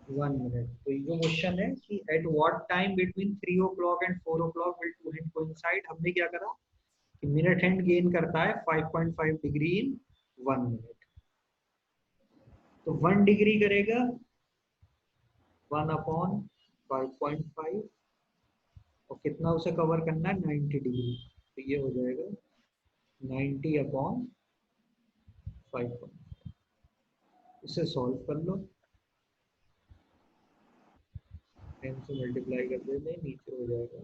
1 minute. तो ये question है कि at what time between 3 o'clock and 4 o'clock will two hand coincide. हमने क्या करा कि मिनट हैंड गेन करता है 5.5 डिग्री इन 1 मिनट। तो 1 डिग्री करेगा 1/5.5 और कितना उसे कवर करना है 90 डिग्री। तो ये हो जाएगा 90/5। इसे सॉल्व कर लो, 10 से मल्टीप्लाई कर देते हैं, नीचे हो जाएगा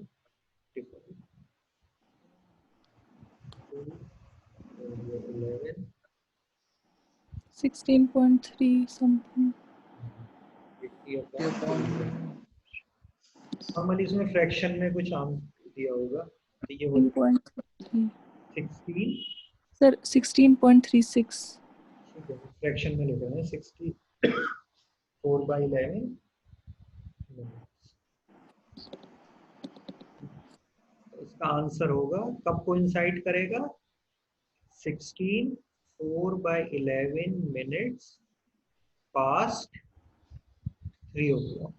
11 16.3 समथिंग। 80/3। नॉर्मली इसमें फ्रैक्शन में कुछ आंसर दिया होगा। तो ये हो जाएगा 16.3 16। सर 16.36। ठीक है, फ्रैक्शन में लिखा है 64/11। इसका आंसर होगा कब कोइंसाइड करेगा 16 4/11 मिनट्स पास्ट 3 o'clock।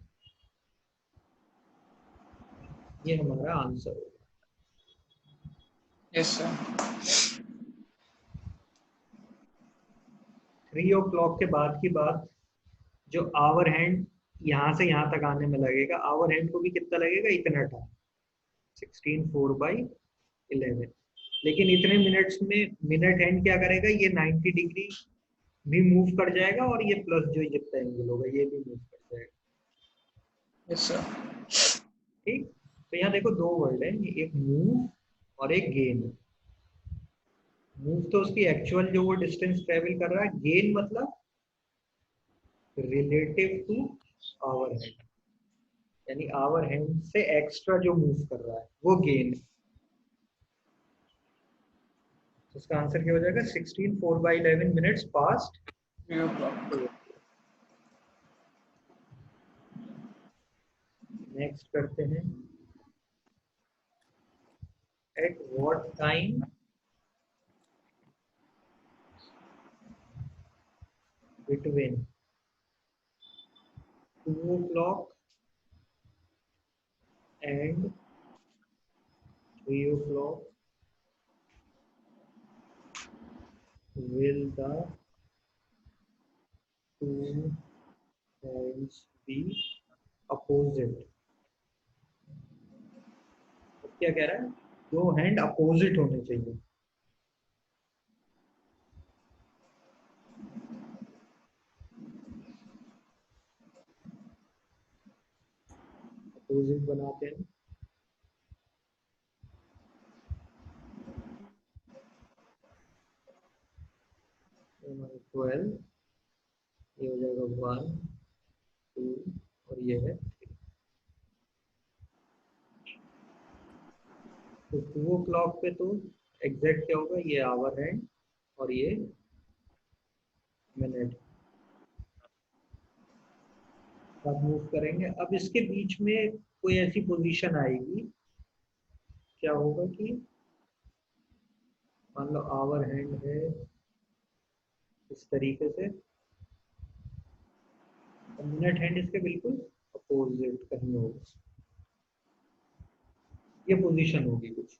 ये हमारा आंसर होगा। Yes sir. 3 o'clock के बाद की बात, जो आवर हैंड यहाँ से यहाँ तक आने में लगेगा, आवर हैंड को भी कितना लगेगा, इतना टाइम 16 4/11। लेकिन इतने मिनट्स में मिनट हैंड क्या करेगा, ये 90 डिग्री भी मूव कर जाएगा और ये प्लस जो जितना एंगल होगा ये भी मूव कर जाएगा। Yes sir. ठीक, तो यहाँ देखो दो वर्ड है, एक मूव और एक गेन। मूव तो उसकी एक्चुअल जो वो डिस्टेंस ट्रेवल कर रहा है, गेन मतलब रिलेटिव टू आवर हैंड, यानी आवर हैंड से एक्स्ट्रा जो मूव कर रहा है वो गेन है। तो इसका आंसर क्या हो जाएगा 16 4/11 मिनट्स पास्ट 3 o'clock। नेक्स्ट करते हैं, eight what time between 2 o'clock and 3 o'clock will the two hands be opposite। तो क्या कह रहा है, दो हैंड अपोजिट होने चाहिए। अपोजिट बनाते हैं, हमारे 12, ये हो जाएगा 1 2 और ये है 3। तो 2 o'clock पे तो एग्जैक्ट क्या होगा, ये आवर हैंड और ये मिनट साथ मूव करेंगे। अब इसके बीच में कोई ऐसी पोजीशन आएगी, क्या होगा कि मान लो आवर हैंड है इस तरीके से और मिनट हैंड इसके बिल्कुल अपोजिट कहीं होगा, ये पोजीशन होगी कुछ।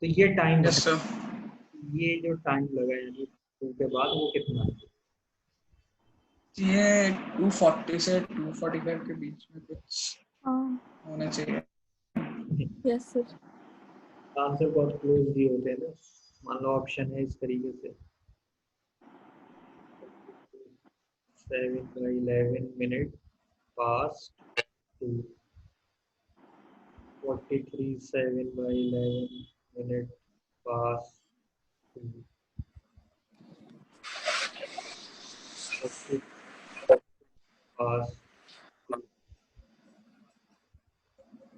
तो ये टाइम यस सर। ये जो टाइम लगा यानी 2 के बाद वो कितना है? ये 240 से 245 के बीच में कुछ होना चाहिए। Yes sir. आंसर बहुत क्लोज दिए होते हैं ना। मान लो ऑप्शन है इस तरीके से 7/11 minute past 2, 43 7/11 minute past 2, 40 past 2,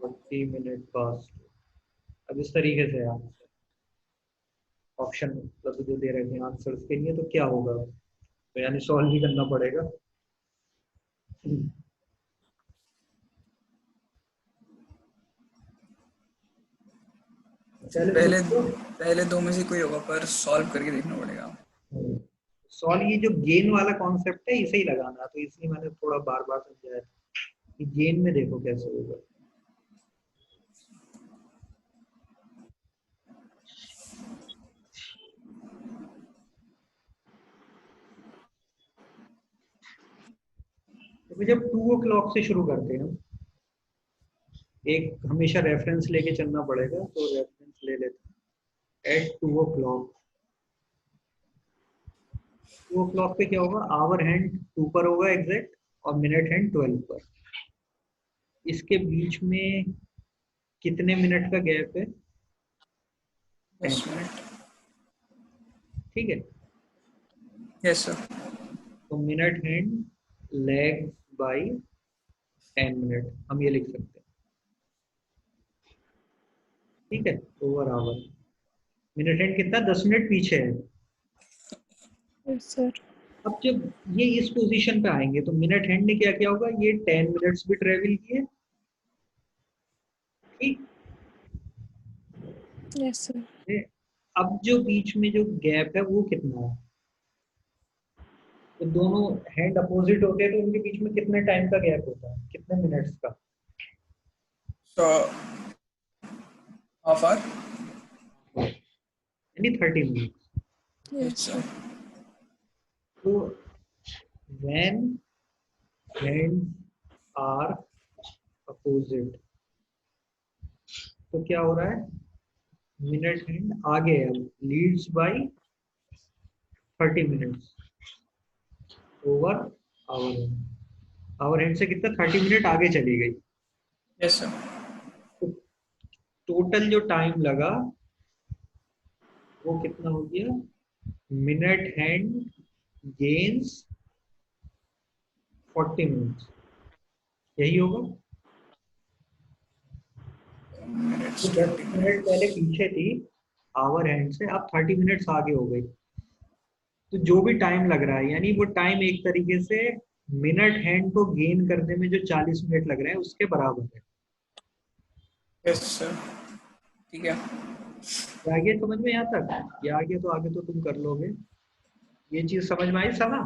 40 minute past 2। अब इस तरीके से आंसर ऑप्शन मतलब जो दे रहे हैं आंसर्स के लिए, तो क्या होगा, तो यानी सॉल्व ही करना पड़ेगा। पहले पहले दो में से कोई होगा पर सॉल्व करके देखना पड़ेगा। सॉल्व ये जो गेन वाला कॉन्सेप्ट है इसे ही लगाना, तो इसलिए मैंने थोड़ा बार बार समझाया कि गेन में देखो कैसे होगा। तो जब 2 o'clock से शुरू करते हैं, एक हमेशा रेफरेंस लेके चलना पड़ेगा, तो रेफरेंस ले लेते हैं एट 2 o'clock। 2 o'clock पे क्या होगा, आवर हैंड 2 पर होगा एग्जैक्ट, और मिनट हैंड 12 पर। इसके बीच में कितने मिनट का गैप है? 10 मिनट। ठीक है, यस सर। तो minute hand lag by 10 minute हम ये लिख सकते हैं। ठीक है, ओवर आवर। मिनट हैंड कितना, 10 मिनट पीछे है। Yes sir. अब जब ये इस पोजीशन पे आएंगे तो मिनट हैंड ने क्या किया होगा, ये 10 मिनट्स भी ट्रेवल किए। ठीक, यस सर। अब जो बीच में जो गैप है वो कितना है? तो दोनों हैंड अपोजिट होते हैं तो उनके बीच में कितने टाइम का गैप होता है, कितने मिनट्स का? So half hour. यानी 30 minutes. Yes yes sir. Sir. तो when hands are opposite, तो क्या हो रहा है, मिनट हैंड आगे है, leads by 30 minutes over hour hand. Hour hand से कितना, 30 मिनट आगे चली गई। Yes sir. तो टोटल जो टाइम लगा वो कितना हो गया, मिनट हैंड गेन्स 40 मिनट्स, यही होगा। मिनट्स तो 10 20 मिनट पहले मिनट्स। पीछे थी आवर हैंड से, अब 30 मिनट्स आगे हो गई। तो जो भी टाइम लग रहा है, यानी वो टाइम एक तरीके से मिनट हैंड को गेन करने में जो 40 मिनट लग रहे हैं उसके बराबर है। Yes sir. ठीक है। ये आगे समझ में, यहाँ तक ये आगे, तो आगे तो तुम कर लोगे। ये चीज समझ में आई सना,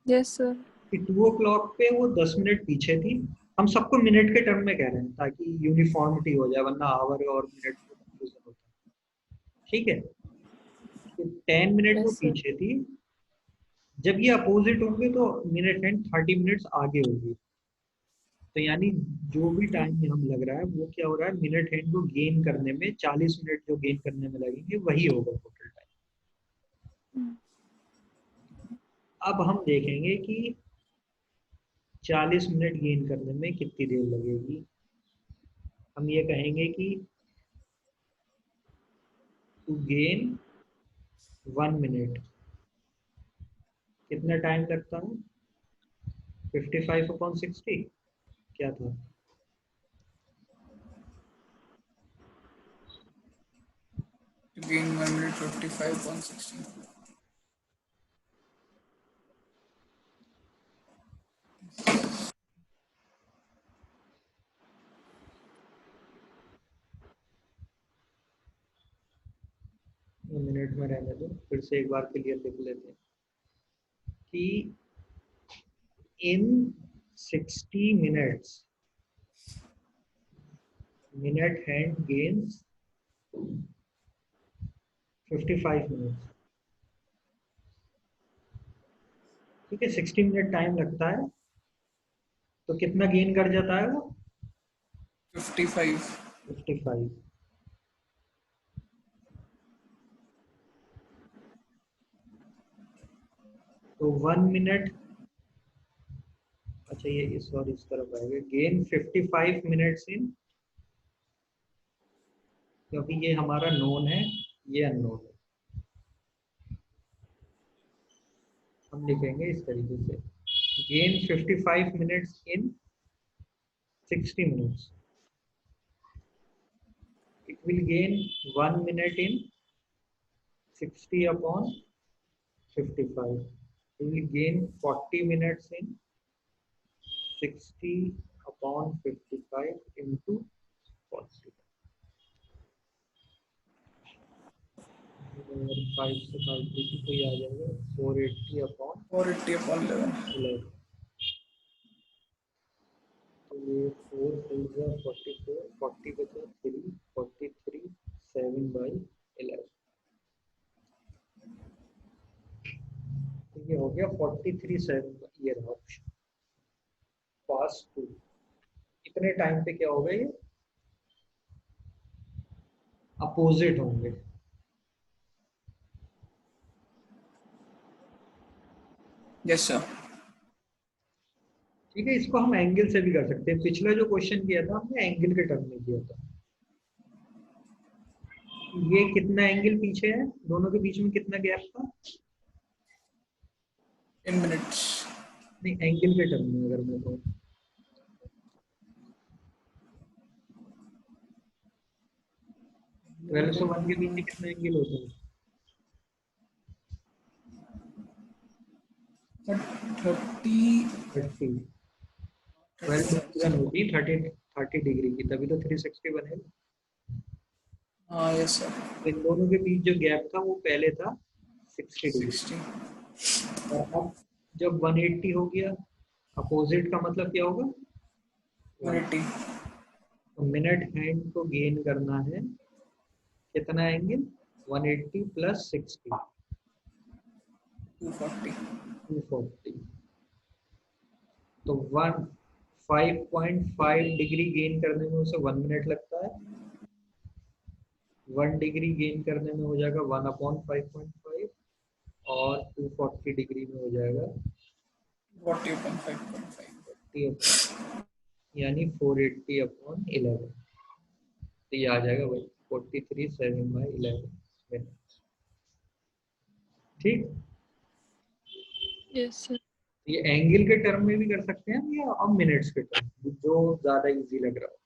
यस सर। कि 2 o'clock पे वो 10 मिनट पीछे थी। हम सबको मिनट के टर्म में कह रहे हैं ताकि यूनिफॉर्मिटी हो जाए, वरना आवर और मिनट में कंफ्यूजन होता है। ठीक है, तो 10 मिनट वो यस सर। पीछे थी। जब ये अपोजिट होंगे तो मिनट एंड 30 मिनट्स आगे होगी। तो यानी जो भी टाइम हम लग रहा है वो क्या हो रहा है, मिनट हैंड को गेन करने में 40 मिनट जो गेन करने में लगेंगे वही होगा टोटल टाइम। अब हम देखेंगे कि 40 मिनट गेन करने में कितनी देर लगेगी। हम ये कहेंगे कि टू गेन 1 मिनट कितना टाइम लगता है, 55/60 क्या था? To gain 1 minute 55.16. मिनट में रहने दो, फिर से एक बार क्लियर लिख लेते हैं कि इन 60 minutes minute hand gains 55 minutes. ठीक है, 60 मिनट टाइम लगता है, तो कितना गेन कर जाता है वो, 55. 55। तो 1 मिनट, अच्छा ये सॉरी इस तरफ आएगा, गेन 55 मिनट्स इन, क्योंकि ये हमारा नोन है, ये अननोन है। हम लिखेंगे इस तरीके से, gain 55 minutes in 60 minutes, it will gain 1 minute in 60 upon 55. It will gain 40 minutes in 60 upon 55 into 40. और 5 से 5 देखिए तो ये आ जाएगा 480 अपॉन 480 upon 11. 11। तो ये 4 4 जा 44, 40 बचा 3, 43 7/11। तो ये हो गया 43 7, ये रहा ऑप्शन पास 2। इतने टाइम पे क्या होगा, ये अपोजिट होंगे। Yes sir. ठीक है, इसको हम एंगल से भी कर सकते हैं। पिछला जो क्वेश्चन किया था हमने एंगल के टर्म में किया था। ये कितना एंगल पीछे है, दोनों के बीच में कितना गैप था? 10 minutes. नहीं, एंगल के टर्म में अगर मैं कहूँ 12 से 1 के बीच में कितना एंगल होता है? 30 30। 12 होती है 30 डिग्री की, तभी तो 360 बनेगा। हाँ yes sir. इन दोनों के बीच जो गैप था वो पहले था 60 डिग्री, 60. और अब जब 180 हो गया, अपोजिट का मतलब क्या होगा? 180. तो मिनट हैंड को गेन करना है कितना एंगल? 180 प्लस 60 240. 240। तो 5.5 डिग्री गेन करने में उसे 1 मिनट लगता है। 1 डिग्री गेन करने में हो जाएगा 1/5.5, और 240 डिग्री में हो जाएगा 40 upon 5.5. 40, यानी 480/11। तो ये आ जाएगा भाई 43 7/11 ठीक। Yes sir. ये एंगल के टर्म में भी कर सकते हैं या हम मिनट्स के टर्म में, जो ज्यादा इजी लग रहा हो।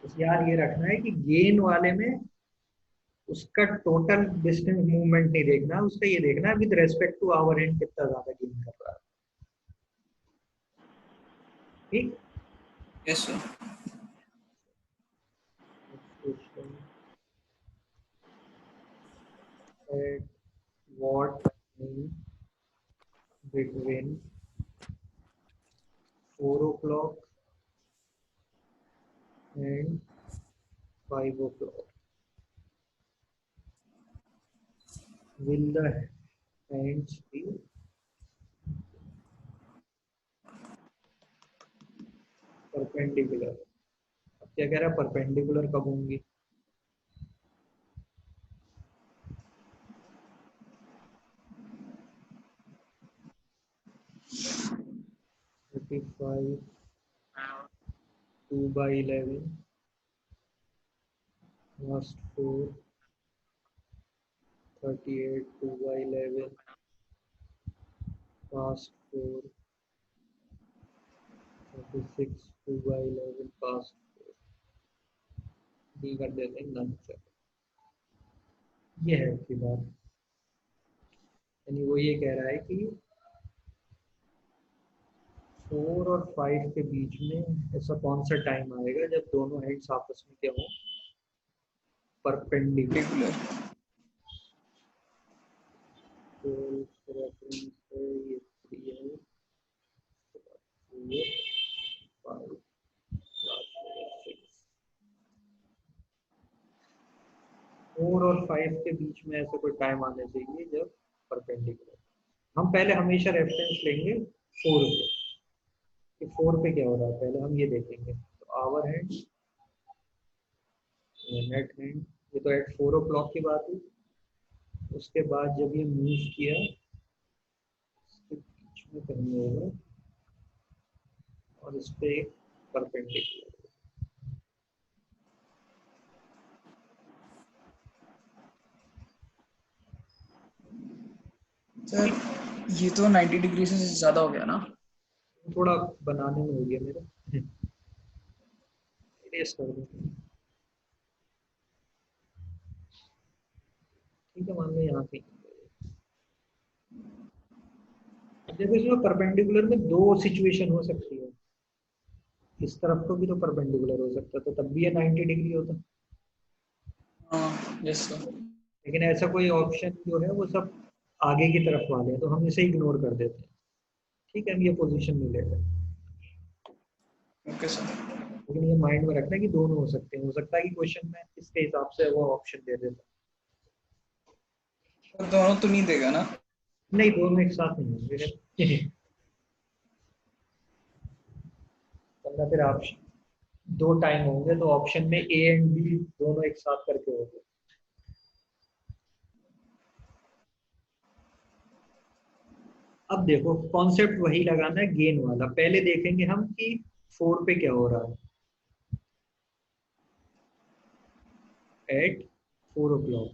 तो यार ये रखना है कि गेन वाले में उसका टोटल डिस्टेंस मूवमेंट नहीं देखना, उसका ये देखना है with respect to hour hand कितना ज्यादा गेन कर रहा है। ठीक। Yes sir. At what time between 4 o'clock and 5 o'clock will the hands be perpendicular? अब क्या कह रहा है, परपेंडिकुलर कब होंगी? (35) 2/11 last 4 38 2/11 past 4 36 2/11 past 4 डी कर देते हैं नन। ये है उसकी बात, यानी वो ये कह रहा है कि 4 और 5 के बीच में ऐसा कौन सा टाइम आएगा जब दोनों हेड्स आपस में क्या हो, परपेंडिकुलर। तो रेफरेंस है ये 3 है, 4 5 4 और 5 के बीच में ऐसा कोई टाइम आना चाहिए जब परपेंडिकुलर। हम पहले हमेशा रेफरेंस लेंगे 4 पे, कि 4 पे क्या हो रहा है पहले हम ये देखेंगे। तो आवर हैंड, नेट हैंड, ये तो एट 4 o'clock की बात है। उसके बाद जब ये मूव किया इसके बीच में कहीं होगा, और इस पे एक परपेंडिकुलर। सर ये तो 90 डिग्री से ज्यादा हो गया ना? थोड़ा बनाने में हो गया मेरा, इरेज कर दो। ठीक है, मान लो यहाँ पे देखो, इसमें परपेंडिकुलर में दो सिचुएशन हो सकती है। इस तरफ को भी तो परपेंडिकुलर हो सकता था, तब भी ये 90 डिग्री होता। हाँ यस सर। लेकिन ऐसा कोई ऑप्शन जो है वो सब आगे की तरफ वाले हैं, तो हम इसे इग्नोर कर देते हैं। ठीक है, हम ये पोजीशन नहीं लेते। Okay sir. लेकिन ये माइंड में रखना कि दोनों हो सकते हैं, हो सकता है कि क्वेश्चन में इसके हिसाब से वो ऑप्शन दे देता। दोनों तो नहीं देगा ना? नहीं, दोनों एक साथ नहीं होंगे। वरना फिर आप दो टाइम होंगे तो ऑप्शन में ए एंड बी दोनों एक साथ करके होंगे। अब देखो कॉन्सेप्ट वही लगाना है, गेन वाला। पहले देखेंगे हम कि 4 पे क्या हो रहा है एट 4 o'clock।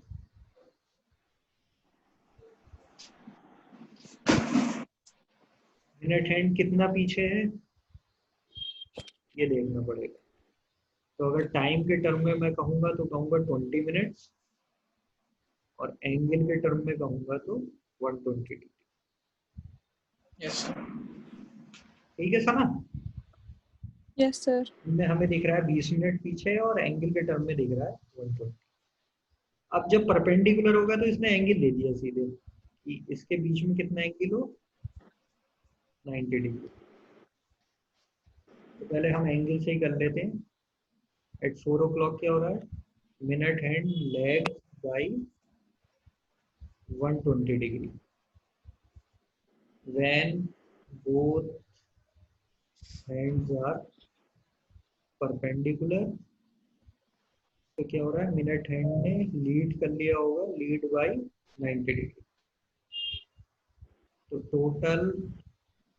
मिनट हैंड कितना पीछे है ये देखना पड़ेगा। तो अगर टाइम के टर्म में मैं कहूंगा तो कहूंगा 20 मिनट्स, और एंगल के टर्म में कहूंगा तो 120 डिग्री। Yes sir. ठीक है सना? Yes, sir. इनमें हमें दिख रहा है 20 मिनट पीछे है, और एंगल के टर्म में दिख रहा है 120। अब जब परपेंडिकुलर होगा तो इसने एंगल दे दिया सीधे कि इसके बीच में कितना एंगल हो, 90 डिग्री। तो पहले हम एंगल से ही कर लेते हैं। एट 4 o'clock क्या हो रहा है, minute hand lag by 120 degree when both hands are perpendicular। तो क्या हो रहा है, मिनट हैंड ने लीड कर लिया होगा, लीड बाई 90 डिग्री। तो total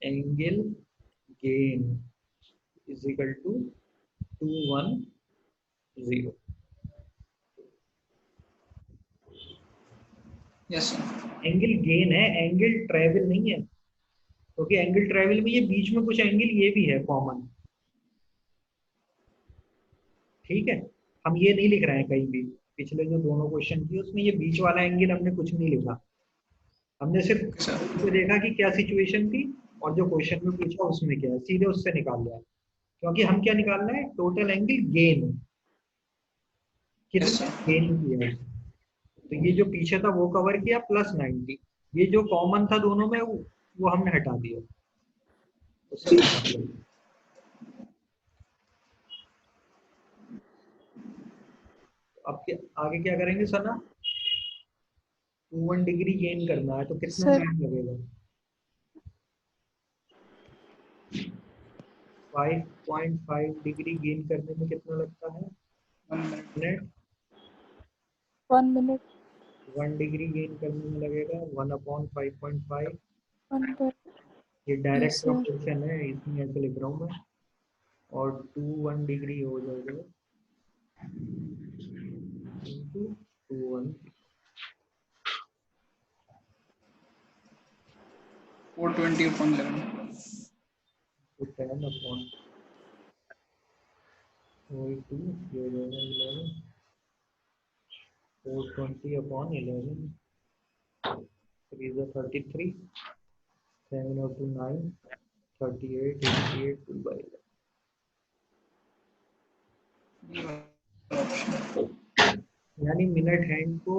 angle gain is equal to 210। Yes sir. Angle gain है, एंगल ट्रेवल नहीं है, क्योंकि एंगल ट्रेवल में ये बीच में कुछ एंगल ये भी है कॉमन। ठीक है, हम ये नहीं लिख रहे हैं कहीं भी। पिछले जो दोनों क्वेश्चन किए उसमें ये बीच वाला एंगल हमने कुछ नहीं लिखा। हमने सिर्फ ओके सर। तो देखा कि क्या सिचुएशन थी, और जो क्वेश्चन में पूछा उसमें क्या है, सीधे उससे निकाल लिया। क्योंकि हम क्या निकालना है, टोटल एंगल गेन, यस कितना सर। गेन किया। तो ये जो पीछे था वो कवर किया प्लस 90। ये जो कॉमन था दोनों में वो हमने हटा दिया, उससे निकाल लिया। अब आगे क्या करेंगे सना, 21 डिग्री गेन करना है तो कितना Sir. टाइम लगेगा। 5.5 डिग्री गेन करने में कितना लगता है, 1 minute. Minute. 1 minute. 1 degree gain करने में लगेगा 1/5.5। 1 minute. ये Yes, डायरेक्ट sir. प्रोपोर्शन है, इसमें ऐसे लिख रहा हूँ मैं। और 21 डिग्री हो जाएगा इंटू 21, 420/11। तो 10/, वही 2 ये हो जाएगा 11, 420/11, 3 is 33, 7 और 2 9, 38, 88, 2/11। यानी मिनट हैंड को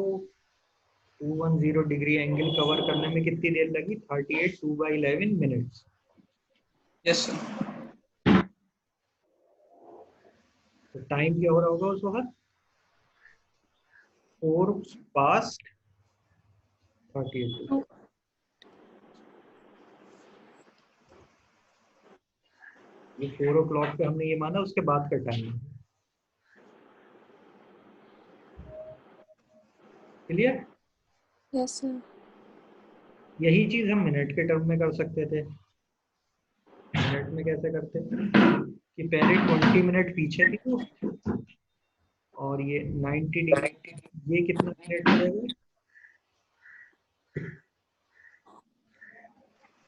210 डिग्री एंगल कवर करने में कितनी देर लगी, 38 2/11 मिनट्स। Yes sir. तो टाइम क्या हो रहा होगा उस वक्त, 4 past 38। Oh, ये 4 o'clock पे हमने ये माना, उसके बाद का टाइम है। क्लियर? yes, sir. यही चीज हम मिनट के टर्म में कर सकते थे। मिनट में कैसे करते कि पहले 20 मिनट पीछे थी वो, और ये 90 डिग्री, ये कितना मिनट हो जाएगा,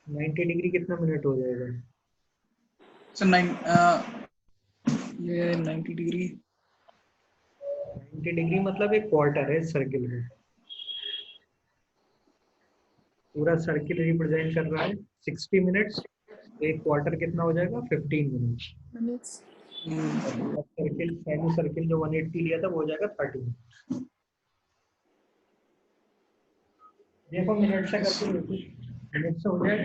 90 डिग्री कितना मिनट हो जाएगा। सर 9 ये 90 डिग्री। 90 डिग्री मतलब एक क्वार्टर है सर्किल में। पूरा सर्किल रिप्रेजेंट कर रहा है 60 मिनट्स। एक क्वार्टर कितना हो जाएगा, 15 minutes. Minutes. Circle semi circle जो 180 लिया था वो हो जाएगा 30। देखो मिनट से करके देखो, मिनट से हो जाएगा।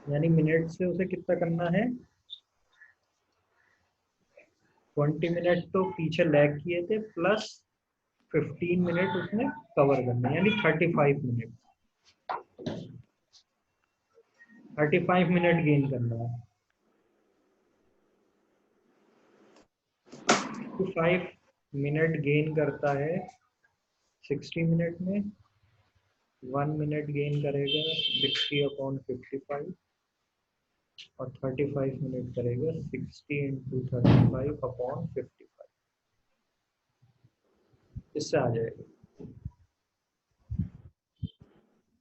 यानी मिनट से उसे कितना करना है, 20 मिनट तो पीछे लैग किए थे प्लस 15 मिनट उसने कवर करना है, यानी 35 मिनट, 35 मिनट गेन करना है। 5 मिनट गेन करता है 60 मिनट में, 1 मिनट गेन करेगा 60/55 और 35 मिनट करेगा 60 × 35/55। इससे आ जाएगा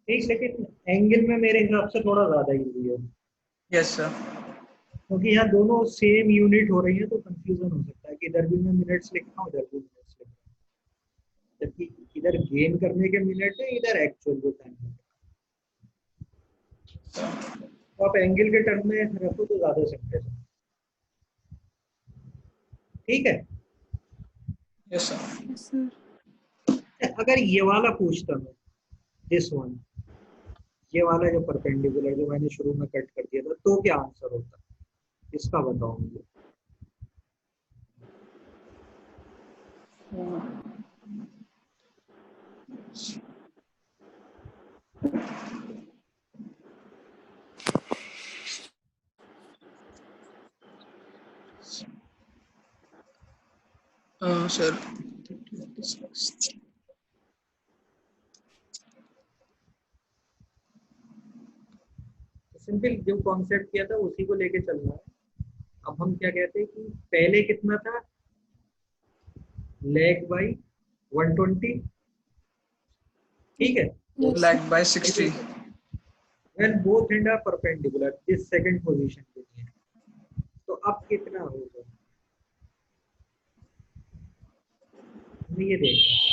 ठीक। लेकिन एंगल में मेरे हिसाब से थोड़ा ज्यादा इजी है, यस सर। क्योंकि यहाँ दोनों सेम यूनिट हो रही है तो कंफ्यूजन हो सकता है कि इधर भी मैं मिनट्स लिख रहा हूँ, इधर भी मिनट्स लिख रहा हूँ, जबकि इधर गेन करने के मिनट है, इधर एक्चुअल जो टाइम है। तो आप एंगल के टर्म में रखो तो ज्यादा सिंपल है। ठीक है। Yes sir. Yes, sir. अगर ये वाला पूछता मैं, दिस वन, ये वाला जो परपेंडिकुलर जो मैंने शुरू में कट कर दिया था, तो क्या आंसर होता, इसका बताओ मुझे। सर सिंपल जो कॉन्सेप्ट किया था उसी को लेके चलना है। अब हम क्या कहते हैं कि पहले कितना था, log by 120, ठीक है। Yes, sir. Lag by 60। when both end are perpendicular, this second position के लिए, तो अब कितना होगा, हमने ये देखा।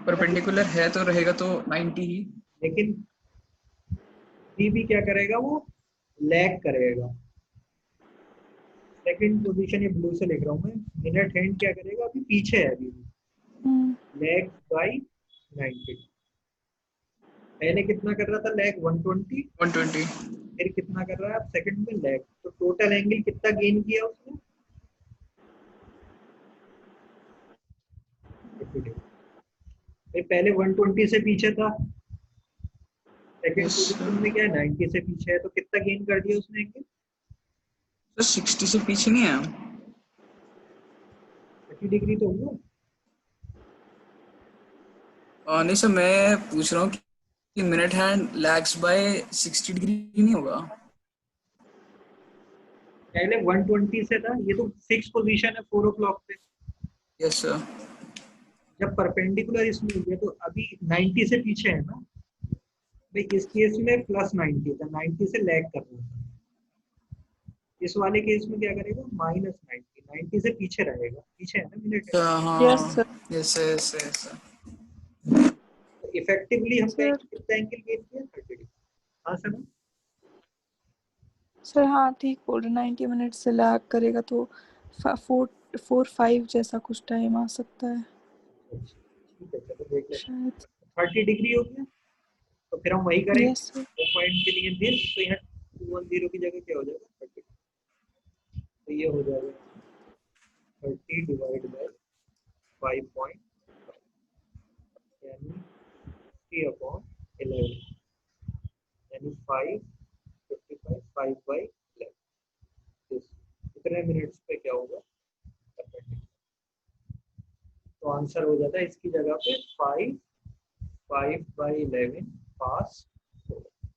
परपेंडिकुलर है तो रहेगा तो 90 ही। लेकिन भी क्या करेगा, वो लैग करेगा। सेकंड पोजीशन ये ब्लू से लिख रहा हूँ मैं, मिनट हैंड क्या करेगा, अभी पीछे है, अभी लैग बाई 90। पहले कितना कर रहा था, लैग 120, 120। फिर कितना कर रहा है अब सेकंड में लैग, तो टोटल एंगल कितना गेन किया उसने, 50 डिग्री। फिर पहले 120 से पीछे था, सेकंड यस पोजीशन में क्या है 90 से पीछे है, तो कितना गेन कर दिया उसने एंगल, सर 60 से पीछे नहीं है। 30 डिग्री तो हुआ। नहीं सर, मैं पूछ रहा हूँ कि minute hand lags by 60 degree नहीं होगा। पहले 120 से था, ये तो फिक्स पोजीशन है 4 o'clock पे। Yes sir. जब परपेंडिकुलर इसमें हो गया तो अभी 90 से पीछे है ना भाई, इस केस में प्लस 90 था, 90 से लैग कर रहा था। इस वाले केस में क्या करेगा, -90, 90 से पीछे रहेगा, पीछे है ना मिनट है। Yes, हाँ। sir. Yes yes yes. तो इफेक्टिवली हमने Sir. कितना एंगल गेन किया, 30 डिग्री। हाँ सर। सर हाँ ठीक बोल रहे, 90 मिनट से लैग करेगा तो 4-5 जैसा कुछ टाइम आ सकता है ठीक है, चलो देख लेते हैं। शायद। 30 डिग्री हो गया, तो फिर हम वही करेंगे, यस सर। वो पॉइंट के लिए दिस, तो यहाँ 210 की जगह क्या हो जाएगा, 30। तो ये हो जाएगा 30 डिवाइड बाई 5.5, यानी 3/11, यानी 555, 5/11। कितने मिनट्स पे क्या होगा, तो आंसर हो जाता है इसकी जगह पे 5/11 पास होगा,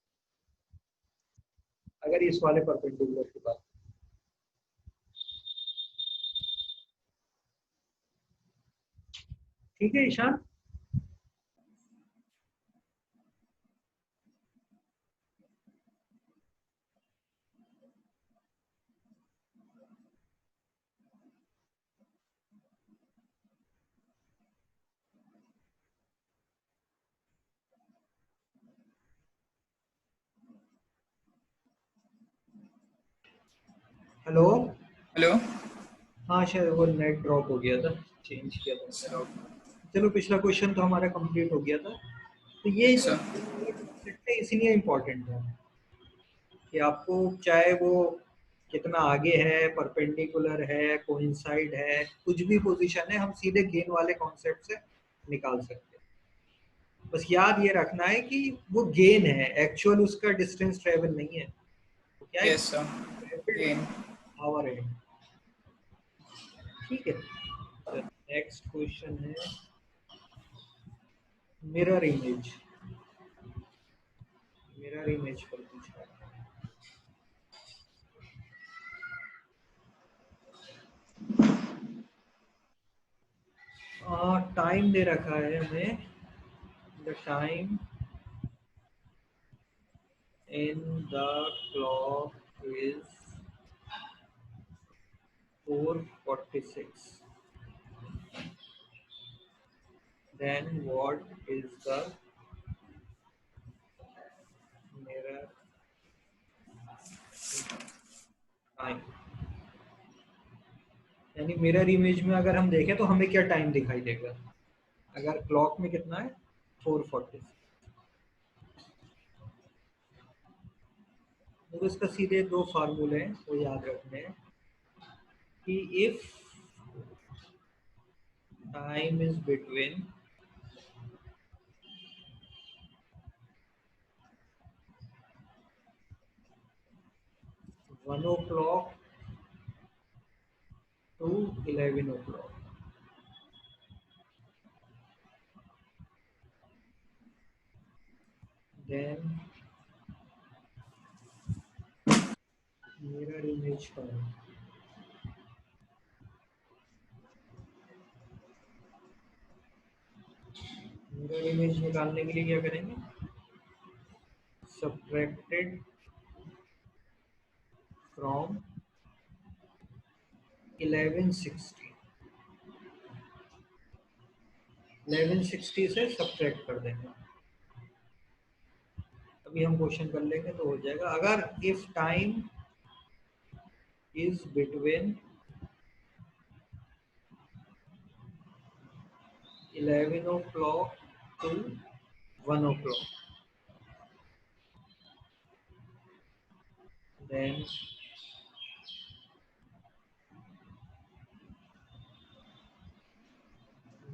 अगर इस वाले परपेंडिकुलर की बात। ठीक है ईशान। हेलो। हेलो। हाँ शायद वो नेट ड्रॉप हो गया था, चेंज किया था मैंने राउटर। चलो पिछला क्वेश्चन तो हमारा कंप्लीट हो गया था। तो ये जो अच्छा। concept है इसीलिए इम्पोर्टेंट है कि आपको चाहे वो कितना आगे है, परपेंडिकुलर है, कोइंसाइड है, कुछ भी पोजीशन है, हम सीधे गेन वाले कॉन्सेप्ट से निकाल सकते हैं। बस याद ये रखना है कि वो गेन है, एक्चुअल उसका डिस्टेंस ट्रेवल नहीं है। तो क्या है, यस सर। गेन। आवर है। ठीक है, नेक्स्ट क्वेश्चन है मिरर इमेज। मिरर इमेज पर पूछा है। टाइम दे रखा है हमें, the time in the clock is 4:46. Then what is the mirror time? यानी मिरर इमेज में अगर हम देखें तो हमें क्या टाइम दिखाई देगा? अगर क्लॉक में कितना है 4:40, तो इसका सीधे दो फार्मूले हैं वो याद रखने हैं कि if time is between 1 o'clock to 11 o'clock, then mirror image time. Mirror image निकालने के लिए क्या करेंगे? सब्ट्रैक्टेड फ्रॉम 1160, 1160 से सब्ट्रैक्ट कर देंगे। अभी हम क्वेश्चन कर लेंगे तो हो जाएगा। अगर if time is between 11 o'clock to 1 o'clock, then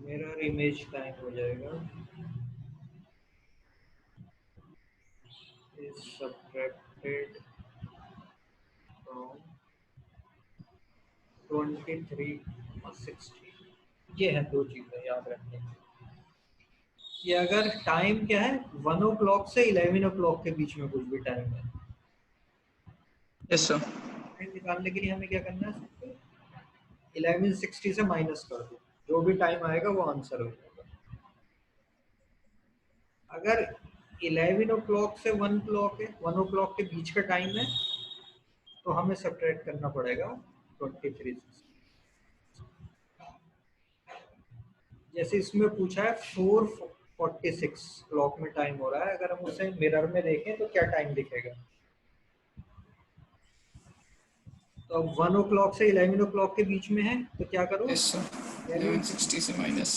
mirror image time हो जाएगा is subtracted from 23 और 60। ये है दो चीजें याद रखने की कि अगर टाइम क्या है 1 o'clock से 11 o'clock के बीच में कुछ भी टाइम है, यस सर। टाइम निकालने के लिए हमें क्या करना है? 1160 से माइनस कर दो, जो भी टाइम आएगा वो आंसर हो जाएगा। अगर 11 o'clock से 1 o'clock है, 1 o'clock के बीच का टाइम है, तो हमें सब्ट्रैक्ट करना पड़ेगा 23 से। जैसे इसमें पूछा है 4:46 क्लॉक में टाइम हो रहा है, अगर हम उसे मिरर में देखें तो क्या टाइम दिखेगा? तो अब 1 o'clock से 11 o'clock के बीच में है, तो क्या करो? Yes sir. 1160 से माइनस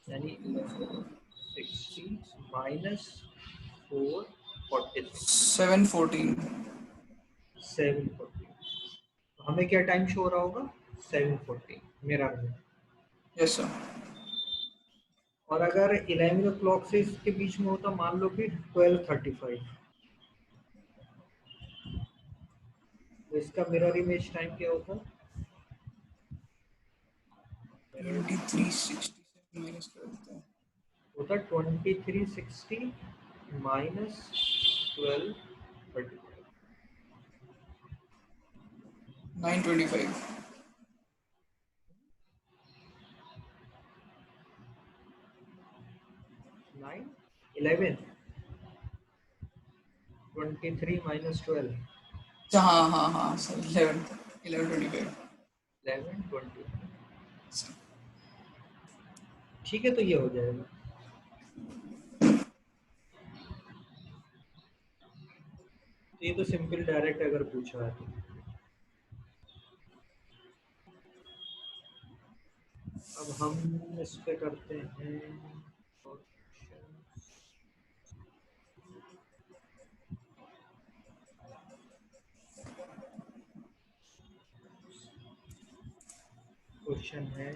यानी 1160 माइनस 4:46, 714। 7:40। तो हमें क्या टाइम शो हो रहा होगा? 7:40 मिरर में। Yes sir. और अगर 11 o'clock से इसके बीच में होता, मान लो कि 12:35, तो इसका मिरर इमेज टाइम क्या होता? 2360 से माइनस कर देते हैं। होता 2360 माइनस 12:35, 925। 9 11 23 माइनस 12, हाँ हाँ हाँ सर। 1125। 11:20। ठीक है, तो ये हो जाएगा। तो ये तो सिंपल डायरेक्ट अगर पूछा है तो अब हम इस पे करते हैं क्वेश्चन है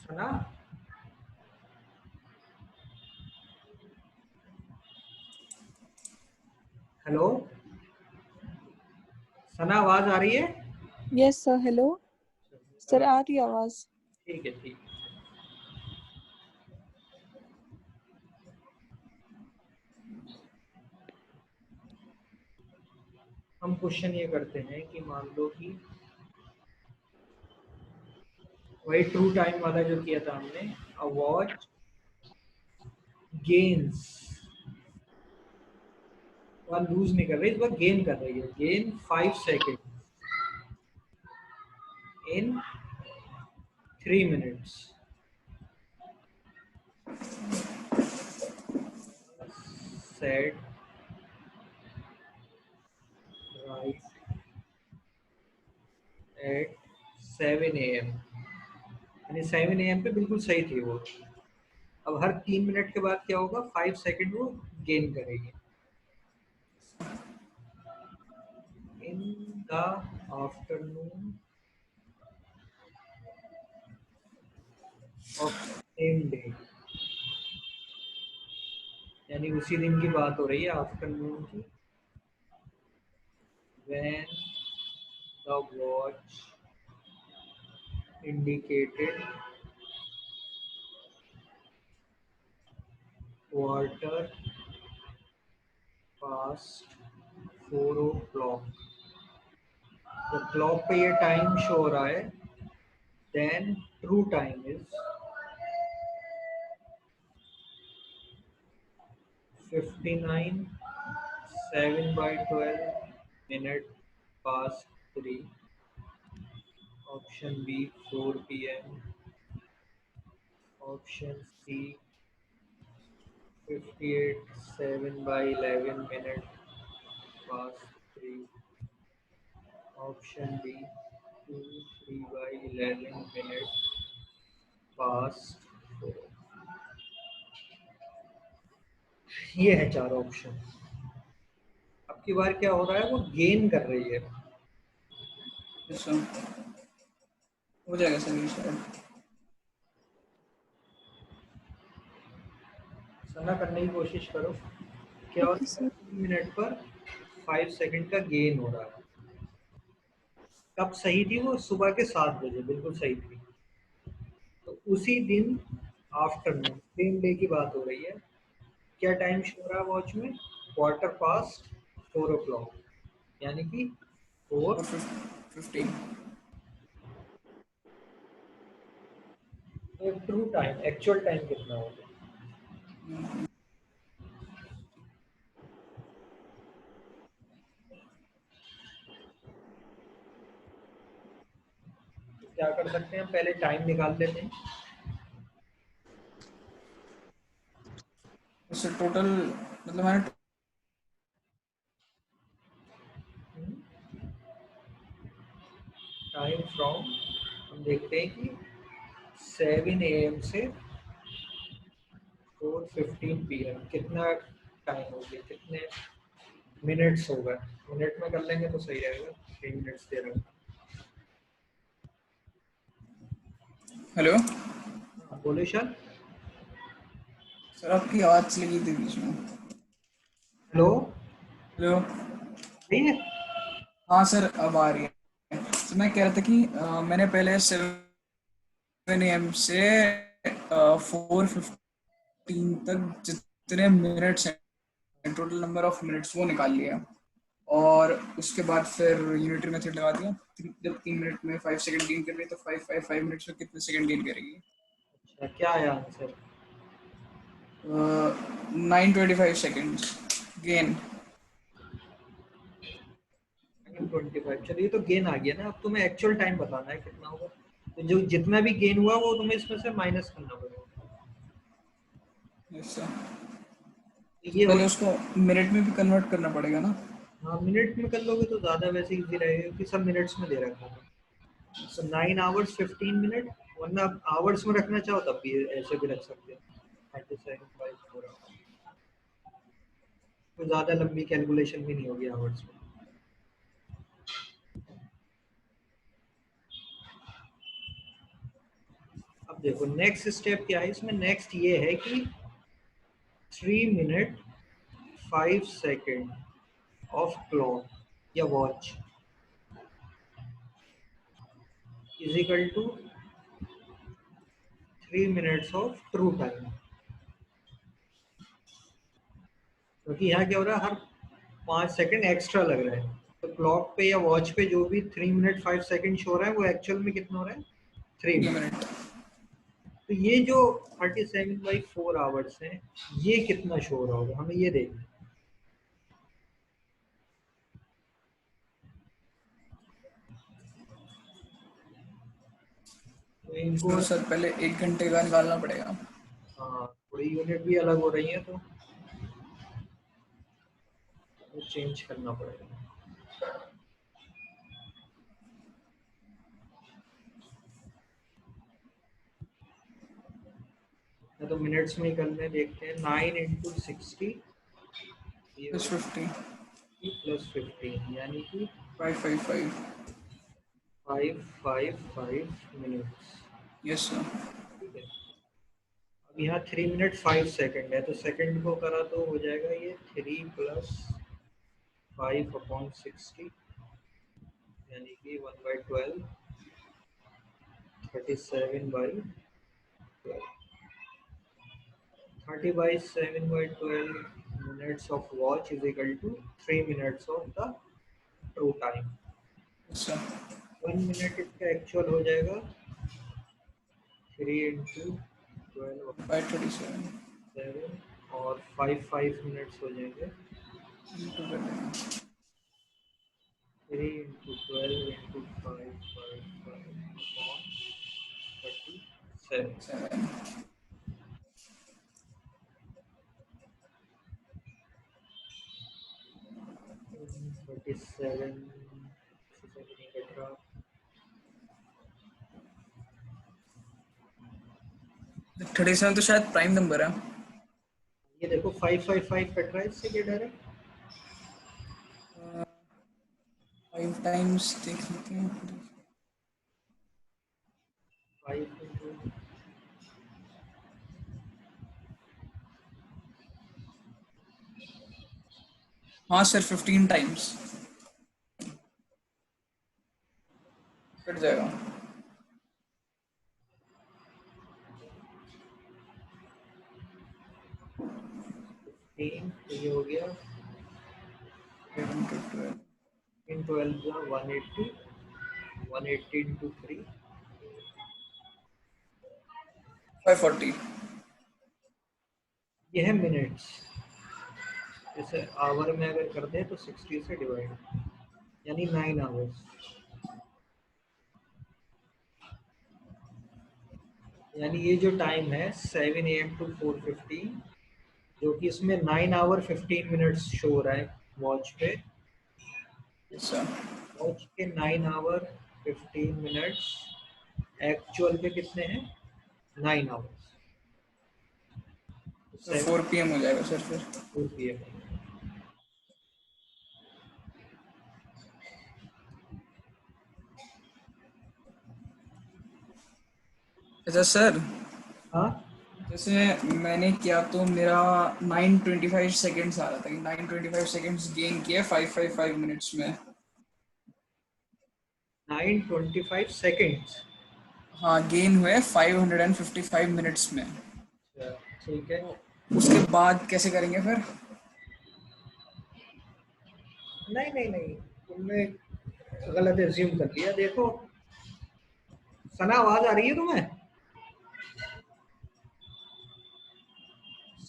सुना। हेलो सना, आवाज आ रही है? यस सर, हेलो सर, आ रही आवाज। ठीक है ठीक है। हम क्वेश्चन ये करते हैं कि मान लो कि वही ट्रू टाइम वाला जो किया था हमने, अ वॉच गेन्स, वह लूज नहीं कर रही, इस बार गेन कर रही है, gain 5 second in 3 minutes set right at 7 AM, यानी 7 AM पे बिल्कुल सही थी वो। अब हर 3 मिनट के बाद क्या होगा, 5 सेकेंड वो गेन करेगी। In the afternoon of same day, यानी उसी दिन की बात हो रही है, आफ्टरनून की। when the watch indicated quarter past 4 o'clock, जब क्लॉक पे ये टाइम शो हो रहा है, then true time is 59 7/12 minute past 3. Option B 4 PM. Option C 58 7/11 minute past 3. Option D 2 3/11 minute past 4. ये है 4 ऑप्शन। अब की बार क्या हो रहा है, वो गेन कर रही है। अच्छा, हो जाएगा सर शायद। सना करने की कोशिश करो। क्या हो ओके रहा है, सर। 3 मिनट पर 5 सेकेंड का गेन हो रहा है। कब सही थी वो, सुबह के 7 बजे बिल्कुल सही थी। तो उसी दिन आफ्टरनून सेम डे की बात हो रही है। क्या टाइम शो रहा है वॉच में, Quarter past 4 o'clock, यानी कि 4। और 15। तो ट्रू टाइम, एक्चुअल टाइम कितना होगा? तो क्या कर सकते हैं, हम पहले टाइम निकाल लेते हैं। उससे टोटल मतलब मैंने टाइम फ्रॉम, हम देखते हैं कि 7 AM से 4:15 PM कितना टाइम हो गया, कितने मिनट्स हो गए। मिनट में कर लेंगे तो सही रहेगा, 3 मिनट्स दे रहा हूँ। हेलो हाँ, बोले सर। सर, आपकी आवाज़ चली गई थी बीच में। Hello, hello. ठीक है। हाँ सर, अब आ रही है। तो मैं कह रहा था कि मैंने पहले 7 AM से 4:15 तक जितने मिनट्स हैं, टोटल नंबर ऑफ मिनट्स वो निकाल लिया, और उसके बाद फिर यूनिटरी मेथड लगा दिया। जब 3 मिनट में 5 सेकंड गेन कर रही है तो 5 मिनट्स में कितने सेकंड गेन करेगी? अच्छा, क्या है आंसर? 925 seconds gain. 9:25। चलिए, तो गेन आ गया ना। अब तुम्हें एक्चुअल टाइम बताना है कितना होगा। तो जो जितना भी गेन हुआ वो तुम्हें इसमें से माइनस करना पड़ेगा। ऐसा तो तो ये हो, पहले उसको मिनट में भी कन्वर्ट करना पड़ेगा ना? हाँ मिनट में कर लोगे तो ज़्यादा वैसे इजी रहेगा क्योंकि सब मिनट्स में दे रखा है। तो 9 आवर्स 15 मिनट, वरना आप आवर्स में रखना चाहो तब भी ऐसे भी रख सकते हो 37/4 आवर्स। तो ज़्यादा लंबी कैलकुलेशन भी नहीं होगी आवर्स में। अब देखो नेक्स्ट स्टेप क्या है इसमें। नेक्स्ट ये है कि 3 मिनट 5 सेकेंड ऑफ क्लॉक या watch is equal to 3 minutes of true time. क्योंकि यहाँ क्या हो रहा है, हर 5 सेकेंड एक्स्ट्रा लग रहा है। तो क्लॉक पे या वॉच पे जो भी 3 मिनट 5 सेकेंड शो हो रहा है वो एक्चुअल में कितना हो रहा है, 3 मिनट। मिनट। तो ये जो 37/4 आवर्स हैं ये कितना शो हो रहा होगा, हमें ये देखना है। तो इनको तो सर पहले 1 घंटे का निकालना पड़ेगा। हाँ थोड़ी यूनिट भी अलग हो रही है तो चेंज करना पड़ेगा। या तो मिनट्स में ही कर लें, देखते हैं। 9 इंटू 60 +50 प्लस 15 यानी कि 555। 555 मिनट्स। Yes sir. ठीक है। अब यहाँ 3 मिनट 5 सेकेंड है तो सेकेंड को करा तो हो जाएगा ये 3 प्लस 5/60 यानी कि 1/12 37/12 30/7/12 minutes of watch is equal to 3 minutes of the true time। Yes sir. 1 minute इसका एक्चुअल हो जाएगा 3 इंटू 12 537 7 और 5 मिनट्स हो जाएंगे इंटू कर देना। 3 इंटू 12 इंटू 5/37। 7 37 नहीं कट रहा। 37 तो शायद प्राइम नंबर है। ये देखो 555 कट रहा है इससे क्या डायरेक्ट। 5 टाइम्स देख लेते हैं। 5 इंटू हाँ सर 15 टाइम्स कट जाएगा। 3 तो ये हो गया 11 इन 12 जा 180 180 इंटू 3 540। ये है मिनट्स। जैसे आवर में अगर कर दें तो 60 से डिवाइड यानी 9 आवर्स। यानी ये जो टाइम है 7 AM टू 4:15 जो कि इसमें 9 आवर 15 मिनट्स शो हो रहा है वॉच पे। Yes sir. वॉच के 9 आवर 15 मिनट्स एक्चुअल पे कितने हैं, 9 आवर्स। 4 PM हो जाएगा सर फिर। 4 PM। अच्छा सर, हाँ जैसे मैंने किया तो मेरा 9:25 सेकेंड्स आ रहा था कि 9:25 सेकेंड्स गेन किए 555 मिनट्स में। 9:25 सेकेंड्स। हाँ गेन हुए 555 मिनट्स में। ठीक है। तो उसके बाद कैसे करेंगे फिर? नहीं नहीं नहीं, तुमने गलत एज्यूम कर लिया। देखो सना, आवाज आ रही है तुम्हें?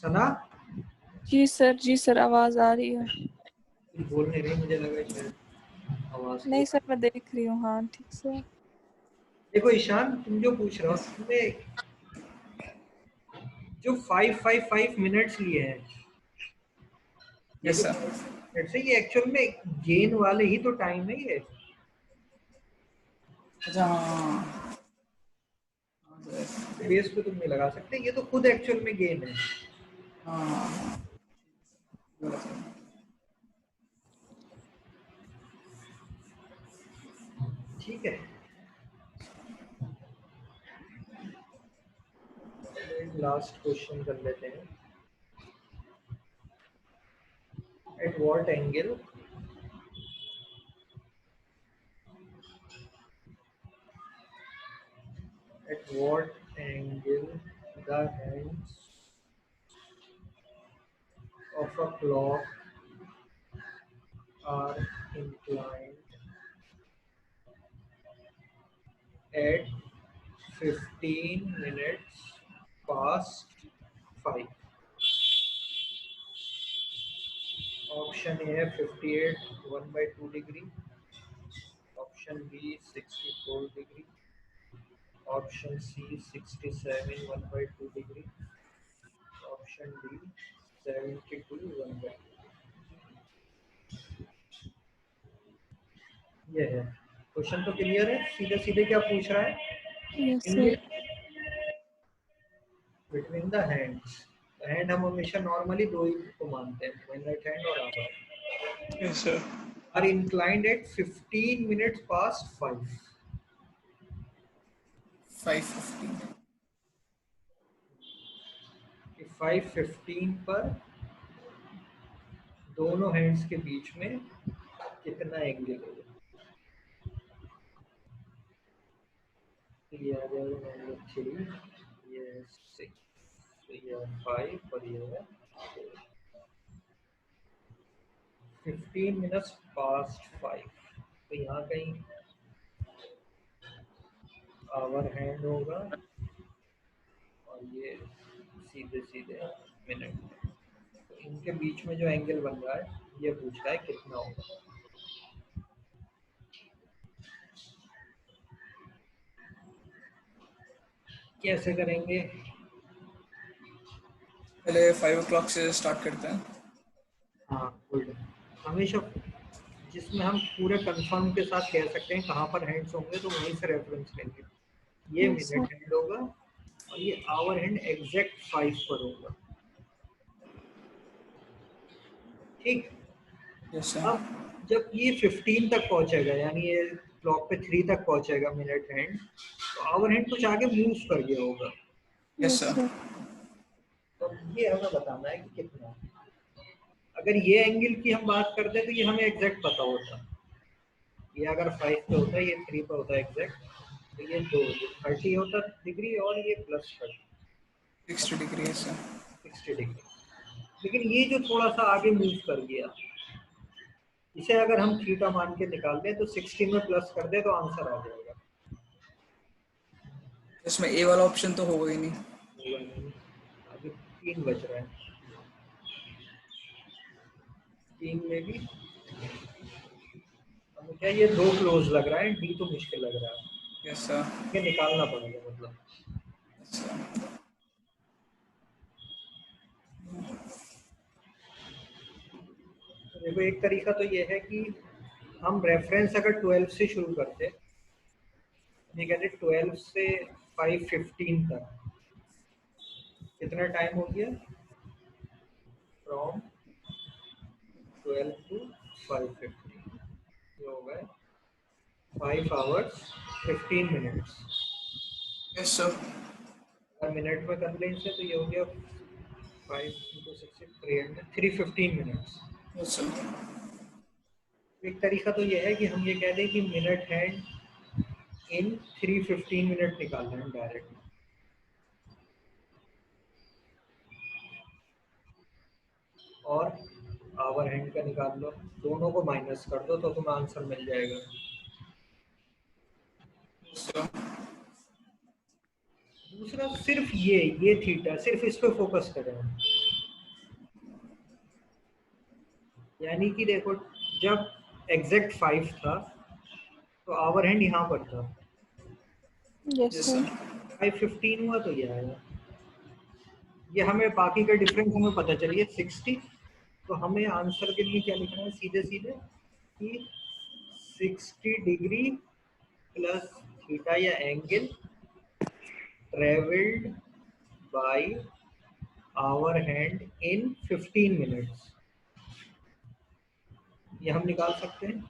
सना जी सर आवाज आ रही है। कुछ बोल नहीं रही, मुझे लगा शायद आवाज नहीं तो। सर मैं देख रही हूँ, हाँ ठीक से। देखो ईशान, तुम जो पूछ रहे हो, तुमने जो 555 मिनट्स लिए हैं, ये यस जो सर। ऐसे ये एक्चुअल में गेन वाले ही तो टाइम है ये। अच्छा हाँ बेस पे तुम नहीं लगा सकते, ये तो खुद एक्चुअल में गेन है। हाँ हाँ गलत है। ठीक है, लास्ट क्वेश्चन कर लेते हैं। At what angle the hands of a clock are inclined at 15 minutes past 5? Option A है 58 1/2 degree, option B 64 degree, option C 67 1/2 degree, option D 72 1/2। ये है क्वेश्चन, तो क्लियर है? सीधे सीधे क्या पूछ रहा है? Yes in sir. Between the hands. Hand हम हमेशा नॉर्मली दो ही को मानते हैं, राइट हैंड और upper. Yes sir. Are inclined at 15 minutes past 5। 5:15 5:15 पर दोनों हैंड्स के बीच में कितना एंगल होगा? ये आ जाएगा मान लो 3, ये 6, ये 5 और ये है 15 मिनट्स पास्ट 5। तो यहाँ कहीं आवर हैंड होगा और ये सीधे सीधे मिनट। तो इनके बीच में जो एंगल बन रहा है ये पूछ रहा है कितना होगा। कैसे करेंगे? पहले 5 o'clock से स्टार्ट करते हैं। हाँ गुड, हमेशा जिसमें हम पूरे कंफर्म के साथ कह सकते हैं कहाँ पर हैंड्स होंगे तो वहीं से रेफरेंस लेंगे। ये यस सर। मिनट हैंड होगा और ये आवर हैंड एग्जैक्ट 5 पर होगा। ठीक, यस सर। अब जब ये 15 तक पहुंचेगा यानी ये क्लॉक पे 3 तक पहुंचेगा मिनट हैंड, तो आवर हैंड कुछ आगे मूव कर गया होगा। Yes yes sir. सर। तो ये हमें बताना है कि कितना है। अगर ये एंगल की हम बात करते तो ये हमें एग्जैक्ट पता होता। ये अगर 5 पे होता है, ये 3 पे होता है एग्जैक्ट, तो ये 2 ये 30 होता डिग्री और ये प्लस 60 डिग्री है सर। 60 डिग्री। लेकिन ये जो थोड़ा सा आगे मूव कर गया, इसे अगर हम थीटा मान के निकाल दें तो 60 में प्लस कर दे तो आंसर आ जाएगा। इसमें ए वाला ऑप्शन तो होगा ही नहीं। होगा नहीं। अभी 3 बच रहा है, 3 में भी हमें क्या ये 2 क्लोज लग रहा है, डी तो मुश्किल लग रहा है, यस सर। ये निकालना पड़ेगा मतलब। Yes sir. देखो एक तरीका तो ये है कि हम रेफरेंस अगर 12 से शुरू करते, ये कहते 12 से 5:15 तक कितना टाइम हो गया? फ्रॉम 12 टू 5:15 ये हो गए 5 hours 15 minutes। Yes sir. अगर मिनट में कर लें इसे तो ये हो गया 5 into 6 300 315 मिनट्स। Yes sir. एक तरीका तो ये है कि हम ये कह दें कि मिनट हैंड इन 315 मिनट निकाल रहे हैं डायरेक्ट, और आवर हैंड का निकाल लो, दोनों को माइनस कर दो तो तुम्हें आंसर मिल जाएगा। Yes sir. दूसरा सिर्फ ये थीटा, सिर्फ इस पे फोकस करें। यानी कि देखो जब एग्जैक्ट 5 था तो आवर हैंड यहाँ पर था, यस यस सर। सर। 5:15 हुआ तो ये आया। ये हमें बाकी का डिफरेंस हमें पता चलिए 60 तो हमें आंसर के लिए क्या लिखना है, सीधे सीधे कि 60 डिग्री प्लस थीटा या angle travelled by hour hand in 15 minutes, ये हम निकाल सकते हैं।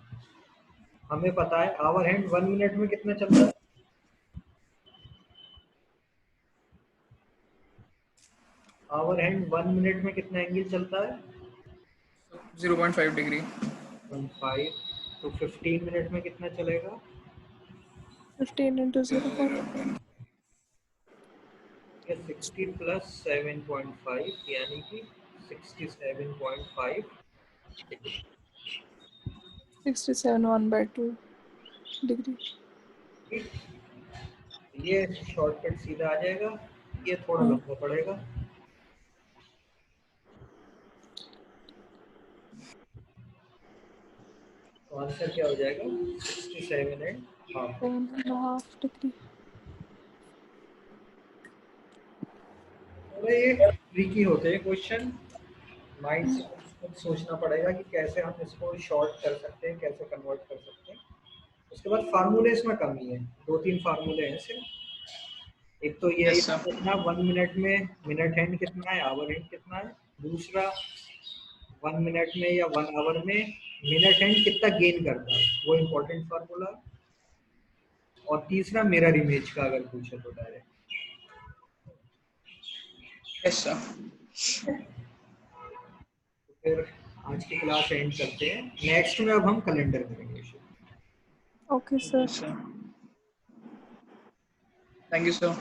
हमें पता है आवर हैंड 1 मिनट में कितना चलता है, आवर हैंड 1 मिनट में कितना एंगल चलता है, 0.5 डिग्री। 1.5। तो 15 मिनट में कितना चलेगा, 15 into 0. 60 प्लस 7.5 यानी कि 67.5 डिग्री। 67 1/2 degree. ठीक, ये शॉर्टकट सीधा आ जाएगा, ये थोड़ा लंबा पड़ेगा। तो आंसर क्या हो जाएगा, 67.5। 7.5 degree. थोड़ा ये ट्रिकी होते हैं क्वेश्चन, माइंड से कुछ सोचना पड़ेगा कि कैसे हम इसको शॉर्ट कर सकते हैं, कैसे कन्वर्ट कर सकते हैं। उसके बाद फार्मूले इसमें कमी है, 2-3 फार्मूले हैं सिर्फ। एक तो ये Yes, sir. देखना 1 मिनट में मिनट हैंड कितना है, आवर हैंड कितना है। दूसरा 1 मिनट में या 1 आवर में मिनट हैंड कितना गेन करता है, वो इम्पोर्टेंट फार्मूला। और तीसरा मिरर इमेज का अगर पूछे तो डायरेक्ट। Yes, sir. तो फिर आज की क्लास एंड करते हैं, नेक्स्ट में अब हम कैलेंडर करेंगे। Okay, sir. Yes, sir. Thank you, sir.